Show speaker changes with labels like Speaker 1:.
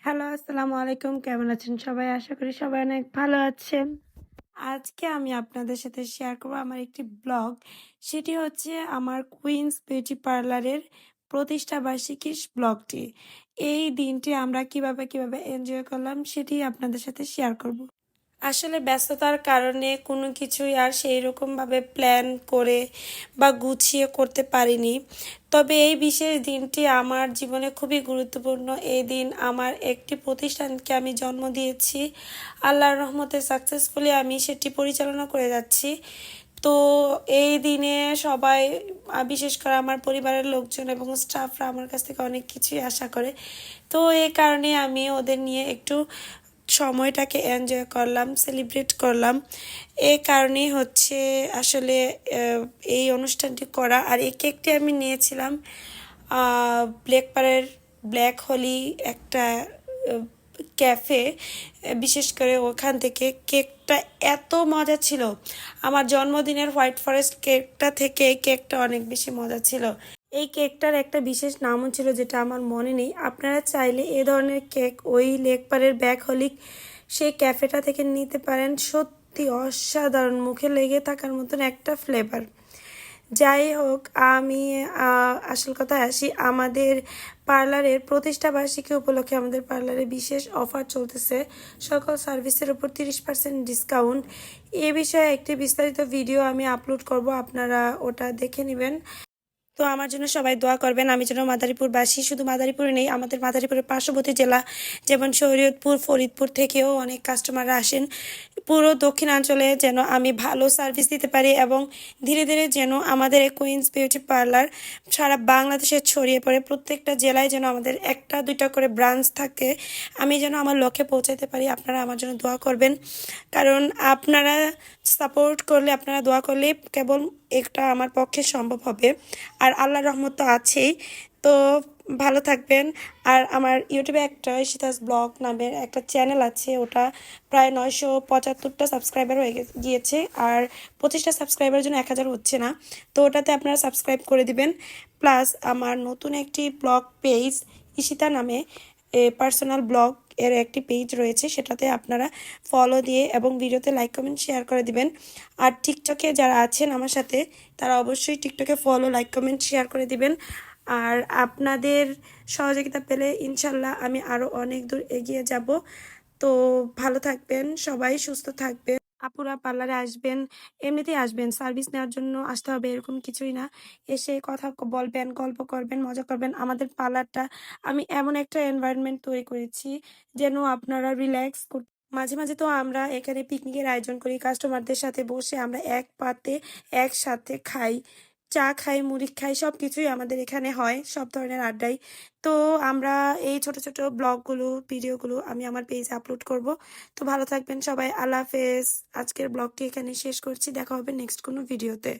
Speaker 1: Hello, আসসালামু আলাইকুম। কেমন আছেন সবাই? আশা করি সবাই অনেক ভালো আছেন। আজকে আমি আপনাদের সাথে শেয়ার করব আমার একটি ব্লগ। সেটি হচ্ছে আমার কুইন্স বিউটি পার্লারের প্রতিষ্ঠা বার্ষিকীর ব্লগটি। এই দিনটি আমরা কিভাবে এনজয় করলাম সেটি আপনাদের সাথে শেয়ার করব। আসলে ব্যস্ততার কারণে কোনো কিছুই আর সেই রকমভাবে প্ল্যান করে বা গুছিয়ে করতে পারিনি। তবে এই বিশেষ দিনটি আমার জীবনে খুবই গুরুত্বপূর্ণ। এই দিন আমার একটি প্রতিষ্ঠানকে আমি জন্ম দিয়েছি। আল্লাহর রহমতে সাকসেসফুলি আমি সেটি পরিচালনা করে যাচ্ছি। তো এই দিনে সবাই বিশেষ করে আমার পরিবারের লোকজন এবং স্টাফরা আমার কাছ থেকে অনেক কিছুই আশা করে। তো এই কারণে আমি ওদের নিয়ে একটু সময়টাকে এনজয় করলাম, সেলিব্রেট করলাম। এই কারণেই হচ্ছে আসলে এই অনুষ্ঠানটি করা। আর এই কেকটি আমি নিয়েছিলাম ব্ল্যাক হোলি একটা ক্যাফে, বিশেষ করে ওখান থেকে কেকটা এত মজা ছিল। আমার জন্মদিনের হোয়াইট ফরেস্ট কেকটা থেকে এই কেকটা অনেক বেশি মজা ছিল। এই কেকটার একটা বিশেষ নামও ছিল যেটা আমার মনে নেই। আপনারা চাইলে এ ধরনের কেক ওই লেকপাড়ের ব্যাক হলিক সেই ক্যাফেটা থেকে নিতে পারেন। সত্যি অসাধারণ, মুখে লেগে থাকার মতন একটা ফ্লেভার। যাই হোক, আমি আসল কথায় আসি। আমাদের পার্লারের প্রতিষ্ঠা বার্ষিকী উপলক্ষে আমাদের পার্লারে বিশেষ অফার চলতেছে, সকল সার্ভিসের উপর 30% ডিসকাউন্ট। এ বিষয়ে একটি বিস্তারিত ভিডিও আমি আপলোড করব, আপনারা ওটা দেখে নেবেন। তো আমার জন্য সবাই দোয়া করবেন, আমি যেন মাদারীপুরবাসী, শুধু মাদারীপুরে নেই, আমাদের মাদারীপুরের পার্শ্ববর্তী জেলা যেমন শরীয়তপুর, ফরিদপুর থেকেও অনেক কাস্টমাররা আসেন। পুরো দক্ষিণাঞ্চলে যেন আমি ভালো সার্ভিস দিতে পারি এবং ধীরে ধীরে যেন আমাদের এই কুইন্স বিউটি পার্লার সারা বাংলাদেশে ছড়িয়ে পড়ে। প্রত্যেকটা জেলায় যেন আমাদের একটা দুইটা করে ব্রাঞ্চ থাকে, আমি যেন আমার লক্ষ্যে পৌঁছাতে পারি। আপনারা আমার জন্য দোয়া করবেন, কারণ আপনারা সাপোর্ট করলে, আপনারা দোয়া করলে কেবল এটা আমার পক্ষে সম্ভব হবে। আর আল্লাহর রহমত তো আছেই। তো ভালো থাকবেন। আর আমার ইউটিউবে একটা ঈশিতাস ব্লগ নামের একটা চ্যানেল আছে, ওটা প্রায় 975টা সাবস্ক্রাইবার হয়ে গিয়েছে, আর 25টা সাবস্ক্রাইবারের জন্য 1000 হচ্ছে না। তো ওটাতে আপনারা সাবস্ক্রাইব করে দিবেন। প্লাস আমার নতুন একটি ব্লগ পেজ ঈশিতা নামে পার্সোনাল ব্লগ এর একটি পেজ রয়েছে, সেটাতে আপনারা ফলো দিয়ে এবং ভিডিওতে লাইক কমেন্ট শেয়ার করে দিবেন। আর টিকটকে যারা আছেন আমার সাথে, তারা অবশ্যই টিকটকে ফলো, লাইক কমেন্ট শেয়ার করে দিবেন। আর আপনাদের সহযোগিতা পেলে ইনশাল্লাহ আমি আরও অনেক দূর এগিয়ে যাব। তো ভালো থাকবেন সবাই, সুস্থ থাকবেন। আপুরা পার্লারে আসবেন, এমনিতেই আসবেন, সার্ভিস নেওয়ার জন্য আসতে হবে এরকম কিছুই না। এসে কথা বলবেন, গল্প করবেন, মজা করবেন। আমাদের পার্লারটা আমি এমন একটা এনভায়রনমেন্ট তৈরি করেছি যেন আপনারা রিল্যাক্স করতে। মাঝে মাঝে তো আমরা এখানে পিকনিকের আয়োজন করি, কাস্টমারদের সাথে বসে আমরা এক পাতে একসাথে খাই, চা খাই, মুড়ি খাই, সব কিছুই আমাদের এখানে হয়, সব ধরনের আড্ডাই। তো আমরা এই ছোট ছোট ব্লগগুলো, ভিডিওগুলো আমি আমার পেজে আপলোড করব। তো ভালো থাকবেন সবাই, আল্লাহ হাফেজ। আজকের ব্লগটি এখানে শেষ করছি, দেখা হবে নেক্সট কোনো ভিডিওতে।